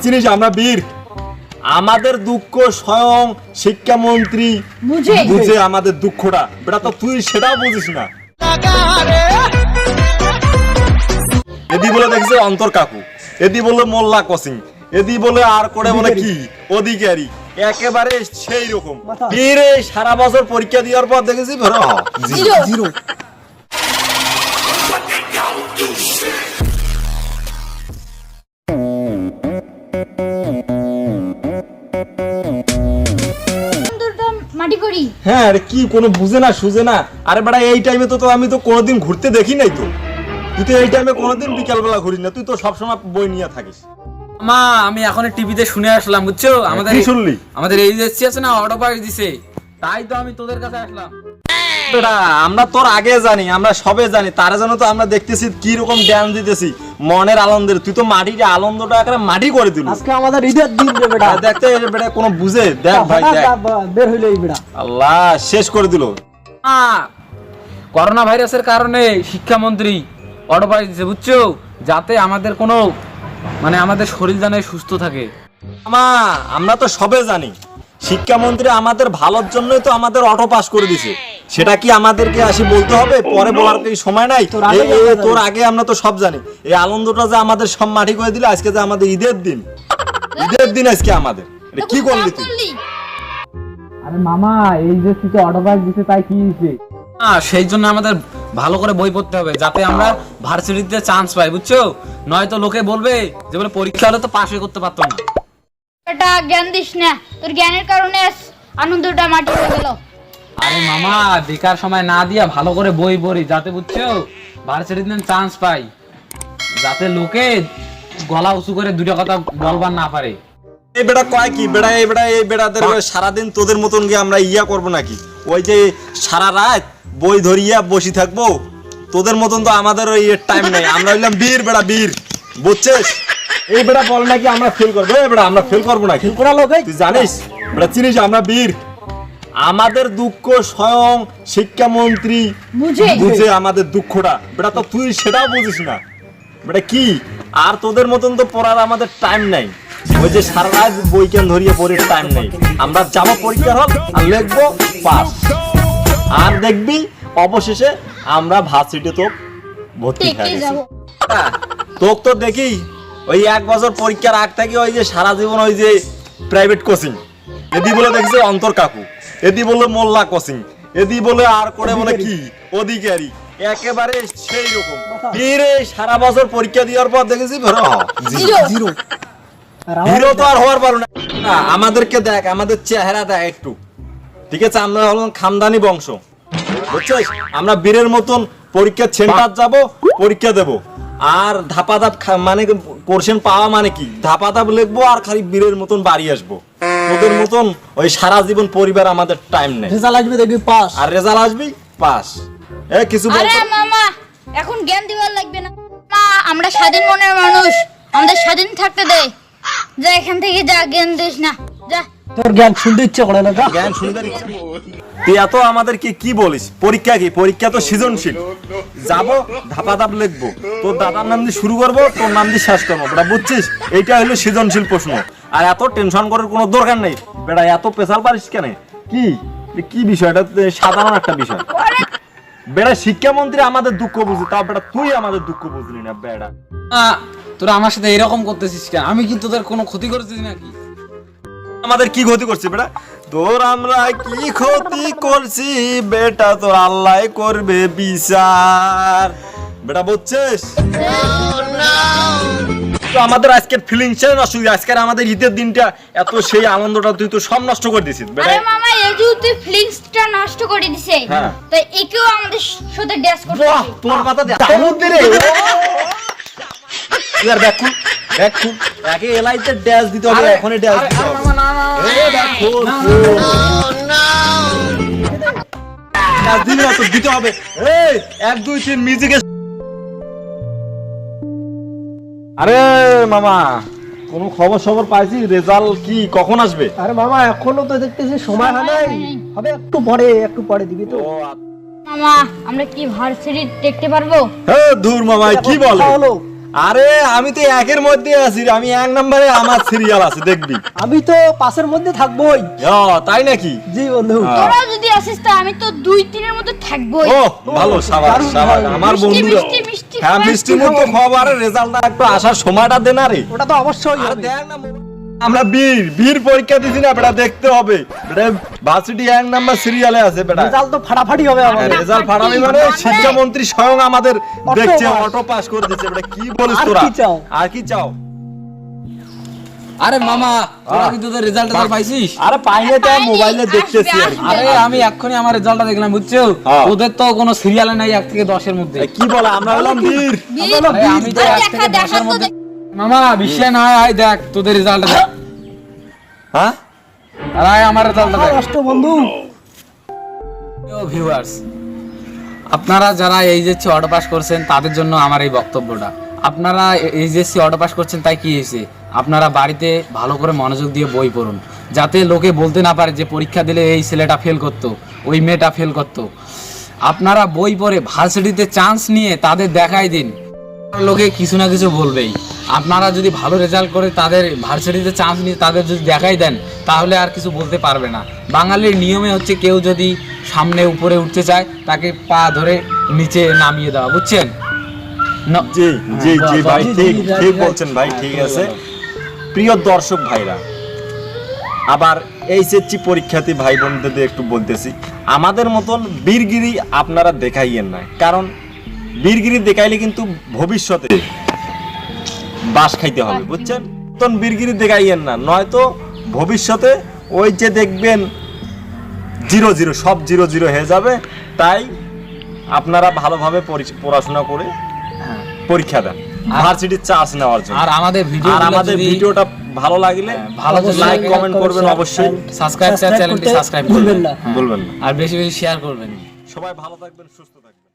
চিনিস আমরা বীর, আমাদের দুঃখ স্বয়ং শিক্ষামন্ত্রী বুঝে আমাদের দুঃখটা। বেটা তো তুই সেটাও বুঝিস না। এদি বলে দেখছে অন্তর কাকু, এদি বলে মোল্লা কোচিং, এদি বলে আর করে বলে কি অধিকারী, একেবারে সেই রকম বীরে সারা বছর পরীক্ষা দেওয়ার পর দেখেছি জিরো। হ্যাঁ আরে কি কোনো বুঝে না সুঝে না। আরে বেটা এই টাইমে তো আমি তো কোনোদিন ঘুরতে দেখি নাই তো। তুই তো এই টাইমে কোনোদিন বিকালবেলা ঘুরিস না, তুই তো সবসময় বই নিয়ে থাকিস। মা আমি এখন টিভিতে শুনে আসলাম বুঝছো, আমাদের কি শুনলি? আমাদের এই এসসি আছে না অটো পাস দিছে, তাই তো আমি তোদের কাছে আসলাম। বেটা আমরা তোর আগে জানি, আমরা সবে জানি, তার জন্য তো আমরা দেখতেছি কি রকম ড্যান্স দিতেছি মনের আনন্দের। তুই তো মাটির আনন্দটা একটা মাটি করে দিলি। আজকে আমাদের ঈদের দিন রে বেটা। দেখতে বেটা কোনো বুঝে দেখ ভাই দেখ, বের হইলেই বেটা আল্লাহ শেষ করে দিল। করোনা ভাইরাসের কারণে শিক্ষামন্ত্রী অটো পাস দিছে বুঝছো, যাতে আমাদের কোনো মানে আমাদের শরীর জানে সুস্থ থাকে। আমরা তো সবে জানি শিক্ষামন্ত্রী আমাদের ভালোর জন্যই তো আমাদের অটো পাস করে দিছে। সেটা কি আমাদেরকে আসি বলতে হবে? পরে বলার কি সময় নাই? তোর আগে আমরা তো সব জানি। এই আনন্দটা যে আমাদের সব মাটি করে দিলে, আজকে যে আমাদের ঈদের দিন, ঈদের দিন আজকে আমাদের, এটা কি করলি তুই? আরে মামা এই যে তুই অটো পাস দিছে তাই কি হইছে? সেই জন্য আমাদের ভালো করে বই পড়তে হবে যাতে আমরা ভার্সিটিতে চান্স পাই বুঝছো, নয়তো লোকে বলবে যে বলে পরীক্ষা হলে তো পাশই করতে পারতো না। এটা জ্ঞান দিস না, তোর জ্ঞানের কারণে আনন্দটা মাটি হয়ে গেল। আরে মামা বেকার সময় না দিয়া ভালো করে বই পড়ি যাতে বুঝছো ভার্সিটিতে চান্স পাই, যাতে লোকে গলা উঁচু করে দুটো কথা বলবার না পারে। এই বেটা কয় কি বেটা, এই বেটাদের সারাদিন তোদের মতন গিয়ে আমরা ইয়া করবো নাকি? ওই যে সারা রাত বই ধরিয়া বসে থাকবো, তোদের মতন তো আমাদের ওই টাইম নেই। আমরা হইলাম বীর বেটা, বীর বুঝছিস? এই বেটা বল নাকি আমরা ফেল করবো? এই বেটা আমরা ফেল করবো না, ফেল করা লোক তুই জানিস বেটা, চিনিস আমরা বীর, আমাদের দুঃখ স্বয়ং শিক্ষামন্ত্রী বুঝে আমাদের দুঃখটা। বেটা তো তুই সেটাও বুঝিস না। বেটা কি আর তোদের মতন তো পড়ার আমাদের টাইম নাই। ওই যে সারা রাত বই কেন ধরিয়ে পড়ার টাইম নেই। আমরা যাবো পরীক্ষার হল আর লিখবো পাস, আর দেখবি অবশেষে আমরা ভার্সিটি তো ভর্তি হয়ে গেছি। তোক তো দেখি ওই 1 বছর পরীক্ষার আগ থেকে ওই যে সারা জীবন ওই যে প্রাইভেট কোচিং, এদি বলে দেখছে অন্তর কাকু, এদি বলে মোল্লা কোচিং, এদি বলে আর করে বলে কি অধিকারী, একেবারে সেই রকম বীরে সারা বছর পরীক্ষা দেওয়ার পর দেখেছি জিরো। হিরো তো আর হওয়ার পারো না। আমাদেরকে দেখ, আমাদের চেহারা দেখ একটু, ঠিক আছে? আমরা হলাম খামদানি বংশ বুঝছিস? আমরা বীরের মতন পরীক্ষার সেন্টার যাব, পরীক্ষা দেব, আর ধাপাধাপ মানে কোশ্চেন পাওয়া মানে কি ধাপাধাপ লিখবো আর খালি বীরের মতন বাড়ি আসবো। তোদের মতন ওই সারা জীবন পরিবার আমাদের টাইম নেই। রেজাল্ট আসবে দেখবি পাস, আর রেজাল্ট আসবি পাস। কিছু আরে মামা এখন জ্ঞান দিবার লাগবে না, আমরা স্বাধীন মনের মানুষ, আমাদের স্বাধীন থাকতে দে। যা এখান থেকে যা, জ্ঞান দিস না যা। তোর জ্ঞান শুনতে ইচ্ছে করে না? জ্ঞান শুনতে তুই এত আমাদেরকে কি বলিস? পরীক্ষা কি? পরীক্ষা তো সৃজনশীল। যাবো ধাপাধাপ লিখবো, তোর দাদার নাম দিয়ে শুরু করবো, তোর নাম দিয়ে শেষ করবো, বেটা বুঝছিস? এইটা হলো সৃজনশীল প্রশ্ন। আর এত টেনশন করার কোনো দরকার নেই বেটা, এত পেশাল পারিস কেন? কি বিষয়টা সাধারণ একটা বিষয়। বেটা শিক্ষামন্ত্রী আমাদের দুঃখ বুঝি, তাও বেটা তুই আমাদের দুঃখ বুঝলি না বেটা। তোরা আমার সাথে এরকম করতেছিস কেন? আমি কি তোদের কোনো ক্ষতি করেছিস নাকি? আমাদের কি ক্ষতি করছি বেটা? তোর আমরা কি ক্ষতি করছি বেটা? তোর আল্লাহ করবে বিচার বেটা বুঝছিস? তো আমাদের আজকের ফিলিংস নষ্ট, আজকের আমাদের ঈদের দিনটা এত সেই আনন্দটা তুই তো সব নষ্ট করে দিছিস বেটা। আরে মামা এই যে তুই ফিলিংসটা নষ্ট করে দিছে, তো একেও আমাদের সাথে ড্যাশ করতে বাহ তোর কথা দে তামুদ রে। ইয়ার দেখো দেখো আগে এলাইতে ড্যাশ দিতে হবে, এখনই ড্যাশ দিতে হবে। মামা না না এই দেখো ড্যাশ দিলে তো দিতে হবে। এই 1 2 3 মিউজিকে। আরে মামা কোন খবর পাইছি? রেজাল্ট কি কখন আসবে? আরে মামা এখনো তো দেখতেছি সময় হয় নাই, হবে একটু পরে দিবি তো। মামা আমরা কি ভার্সিটি দেখতে পারবো? হ্যাঁ দূর মামা কি বলে? আরে আমি তো একের মধ্যে আছি, আমি 1 নম্বরে আমার সিরিয়াল আছে দেখবি। আমি তো 5-এর মধ্যে থাকবোই। তাই নাকি? জি বন্ধু। তোরা যদি আসিস তা আমি তো 2-3 এর মধ্যে থাকবোই। ও ভালো, সাবাস দারুণ সাবাস ভালো। আমার মিষ্টি, বন্ধুরা। মিষ্টি, মিষ্টি হ্যাঁ খাবার। মিষ্টি মুখ তো খাবারের রেজাল্টটা একটু আসার সময়টা দে না রে। ওটা তো অবশ্যই আর হবে। দেখ না আমরা বীর পরীক্ষা দিছি না বেটা, দেখতে হবে বেটা। ভার্সিটি 1 নাম্বার সিরিয়ালে আছে বেটা। রেজাল্ট তো ফাটাফাটি হবে আমাদের। রেজাল্ট ফাটাবি মানে শিক্ষামন্ত্রী স্বয়ং আমাদের অটো দেখছে, পাস। অটো পাস করে দিচ্ছে বেটা। কি বলিস আর তোরা? কি চাও? আর কি চাও? আরে মামা তোরা কি তোদের রেজাল্টটা পাইছিস? আরে পাইলে তো মোবাইলে দেখতেছি আর কি। আরে আমি এক্ষুনি আমার রেজাল্টটা দেখলাম বুঝছো, হ্যাঁ। ওদের তো কোনো সিরিয়ালে নাই 1 থেকে 10 এর মধ্যে। কি বলে আমরা হলাম বীর। বীর, আরে আমি তো আরে 1 থেকে 10 এর মধ্যে। মামা বিশ্বাস না হয় আয় দেখ তোদের রেজাল্টটা দেখ। হ্যাঁ আর আয় আমার রেজাল্টটা দেখ। কষ্ট বন্ধু। ভিউয়ার্স, আপনারা যারা এইচএসসি অটো পাস করছেন তাদের জন্য আমার এই বক্তব্যটা। আপনারা এইচএসসি অটো পাস করছেন তাই কি হয়েছে, আপনারা বাড়িতে ভালো করে মনোযোগ দিয়ে বই পড়ুন, যাতে লোকে বলতে না পারে যে পরীক্ষা দিলে এই ছেলেটা ফেল করতো, ওই মেয়েটা ফেল করতো। আপনারা বই পড়ে ভার্সিটিতে চান্স নিয়ে তাদের দেখাই দিন, লোকে কিছু না কিছু বলবেই। আপনারা যদি ভালো রেজাল্ট করে তাদের ভার্সিটিতে চান্স নিয়ে তাদের যদি দেখাই দেন তাহলে আর কিছু বলতে পারবে না। বাঙালির নিয়মে হচ্ছে কেউ যদি সামনে উপরে উঠতে চায় তাকে পা ধরে নিচে নামিয়ে দেওয়া, বুঝছেন? জি জি জি ভাই, জি, ঠিক জি, ঠিক right, বলছেন ভাই, ঠিক আছে। প্রিয় দর্শক ভাইরা, আবার এইচএসসি পরীক্ষার্থী ভাই বোনদের একটু বলতেছি, আমাদের মতন বীরগিরি আপনারা দেখাইয়েন না, কারণ বীরগিরি দেখাইলে কিন্তু ভবিষ্যতে বাস খাইতে হবে, বুঝছেন? তখন বীরগিরি দেখাইয়েন না, নয়তো ভবিষ্যতে ওই যে দেখবেন 0-0 সব 0-0 হয়ে যাবে। তাই আপনারা ভালোভাবে পড়াশোনা করে পরীক্ষা দেন ভার্সিটির চান্স নেওয়ার জন্য। আর আমাদের ভিডিও আর আমাদের ভিডিওটা ভালো লাগলে ভালো লাইক কমেন্ট করবেন অবশ্যই, সাবস্ক্রাইব চ্যানেলটি সাবস্ক্রাইব ভুলবেন করবেন না। বলবেন না। আর বেশি বেশি শেয়ার করবেন। সবাই ভালো থাকবেন, সুস্থ থাকবেন।